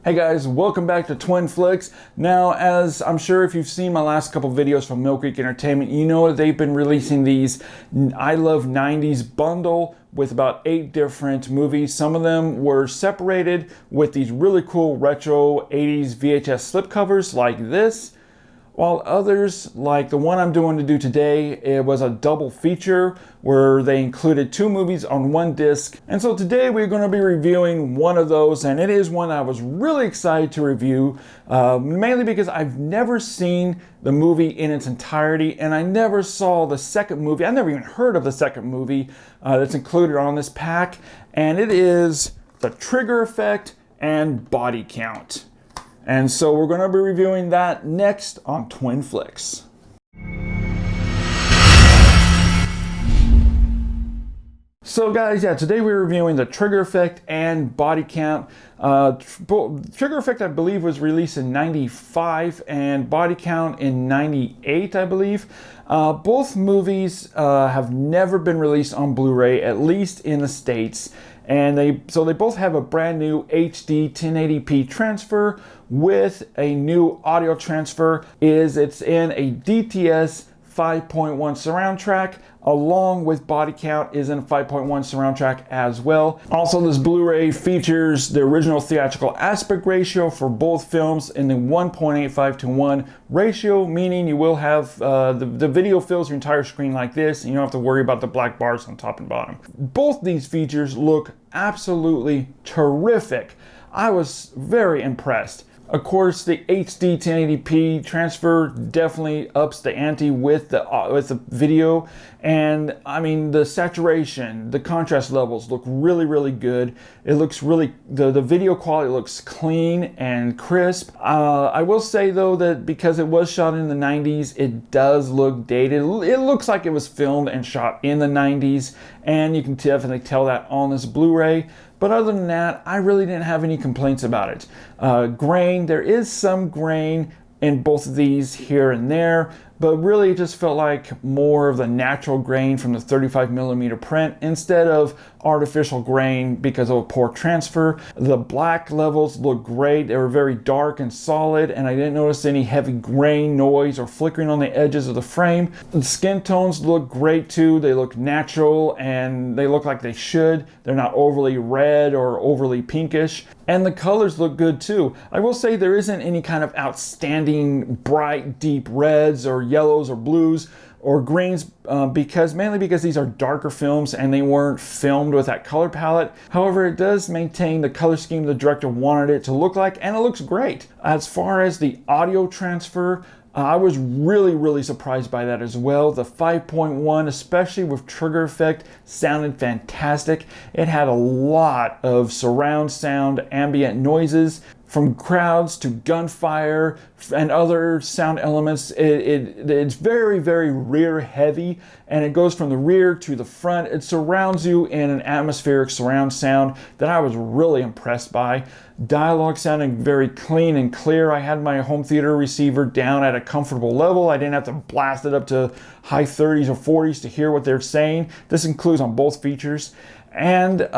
Hey guys, welcome back to Twin Flicks. Now, as I'm sure if you've seen my last couple videos from Millcreek Entertainment, you know that they've been releasing these I Love 90s bundle with about 8 different movies. Some of them were separated with these really cool retro 80s VHS slipcovers like this, while others, like the one I'm doing to do today, it was a double feature where they included 2 movies on 1 disc. And so today we're going to be reviewing one of those, and it is one I was really excited to review, mainly because I've never seen the movie in its entirety, and I never saw the second movie. I never even heard of the second movie that's included on this pack, and it is The Trigger Effect and Body Count. And so we're going to be reviewing that next on Twin Flicks. So guys, today we're reviewing The Trigger Effect and Body Count. Trigger Effect, I believe, was released in 95 and Body Count in 98, I believe. Both movies have never been released on Blu-ray, at least in the States. And they both have a brand new HD 1080p transfer with a new audio transfer. It's in a DTS 5.1 surround track, along with Body Count is in a 5.1 surround track as well. Also, this Blu-ray features the original theatrical aspect ratio for both films in the 1.85 to 1 ratio, meaning you will have the video fills your entire screen like this, and you don't have to worry about the black bars on top and bottom. Both these features look absolutely terrific. I was very impressed. Of course, the HD 1080p transfer definitely ups the ante with the video, and I mean the saturation, the contrast levels look really, really good. It looks really, the video quality looks clean and crisp. I will say though that because it was shot in the 90s, it does look dated. It looks like it was filmed and shot in the 90s, and you can definitely tell that on this Blu-ray. But other than that, I really didn't have any complaints about it. Grain, there is some grain in both of these here and there, but really it just felt like more of the natural grain from the 35mm print instead of artificial grain because of a poor transfer. The black levels look great. They were very dark and solid, and I didn't notice any heavy grain noise or flickering on the edges of the frame. The skin tones look great too. They look natural and they look like they should. They're not overly red or overly pinkish. And the colors look good too. I will say there isn't any kind of outstanding bright deep reds or yellows or blues or greens mainly because these are darker films and they weren't filmed with that color palette. However, it does maintain the color scheme the director wanted it to look like, and it looks great. As far as the audio transfer, I was really surprised by that as well. The 5.1, especially with Trigger Effect, sounded fantastic. It had a lot of surround sound, ambient noises, from crowds to gunfire and other sound elements. It's very rear heavy, and it goes from the rear to the front. It surrounds you in an atmospheric surround sound that I was really impressed by. Dialogue sounding very clean and clear. I had my home theater receiver down at a comfortable level. I didn't have to blast it up to high 30s or 40s to hear what they're saying. This includes on both features. And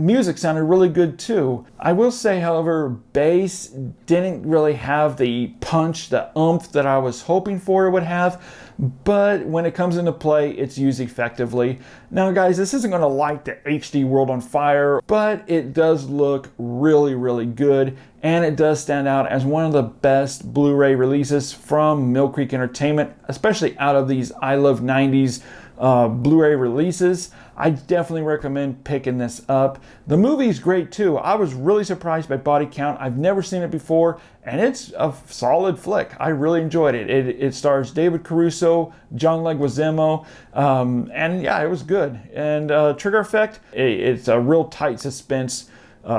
music sounded really good too. I will say, however, bass didn't really have the punch, the oomph that I was hoping for it would have, but when it comes into play, it's used effectively. Now guys, this isn't going to light the HD world on fire, but it does look really good, and it does stand out as one of the best Blu-ray releases from Millcreek Entertainment, especially out of these I Love 90s Blu-ray releases. I definitely recommend picking this up. The movie's great too. I was really surprised by Body Count. I've never seen it before, and it's a solid flick. I really enjoyed it. It stars David Caruso, John Leguizamo, and yeah, it was good. And Trigger Effect, it's a real tight suspense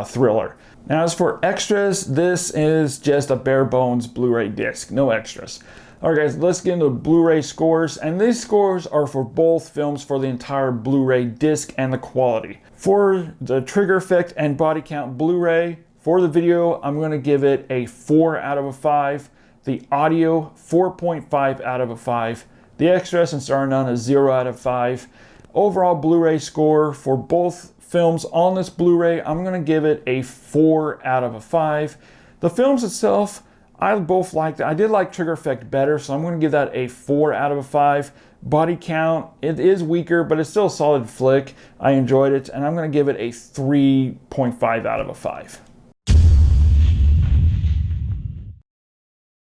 thriller. Now, as for extras, this is just a bare bones Blu-ray disc, no extras. Alright guys, let's get into Blu-ray scores, and these scores are for both films for the entire Blu-ray disc and the quality. For the Trigger Effect and Body Count Blu-ray, for the video, I'm going to give it a 4 out of a 5. The audio, 4.5 out of a 5. The extras and Star None, a 0 out of 5. Overall Blu-ray score for both films on this Blu-ray, I'm going to give it a 4 out of a 5. The films itself, I both liked. I did like Trigger Effect better, so I'm going to give that a 4 out of a 5. Body count, it is weaker, but it's still a solid flick. I enjoyed it, and I'm going to give it a 3.5 out of a 5.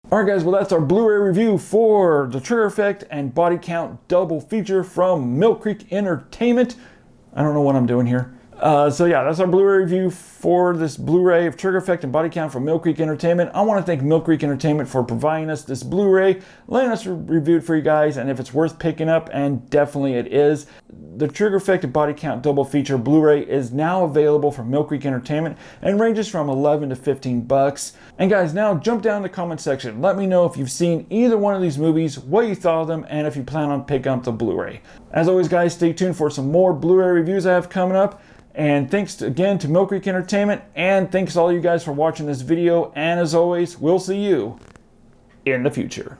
Alright guys, well that's our Blu-ray review for the Trigger Effect and Body Count double feature from Millcreek Entertainment. I don't know what I'm doing here. So yeah, that's our Blu-ray review for this Blu-ray of Trigger Effect and Body Count from Millcreek Entertainment. I want to thank Millcreek Entertainment for providing us this Blu-ray, letting us review it for you guys, and if it's worth picking up, and definitely it is, the Trigger Effect and Body Count double feature Blu-ray is now available from Millcreek Entertainment and ranges from 11 to 15 bucks. And guys, now jump down in the comment section. Let me know if you've seen either one of these movies, what you thought of them, and if you plan on picking up the Blu-ray. As always guys, stay tuned for some more Blu-ray reviews I have coming up. And thanks again to Millcreek Entertainment, and thanks to all you guys for watching this video, and as always, we'll see you in the future.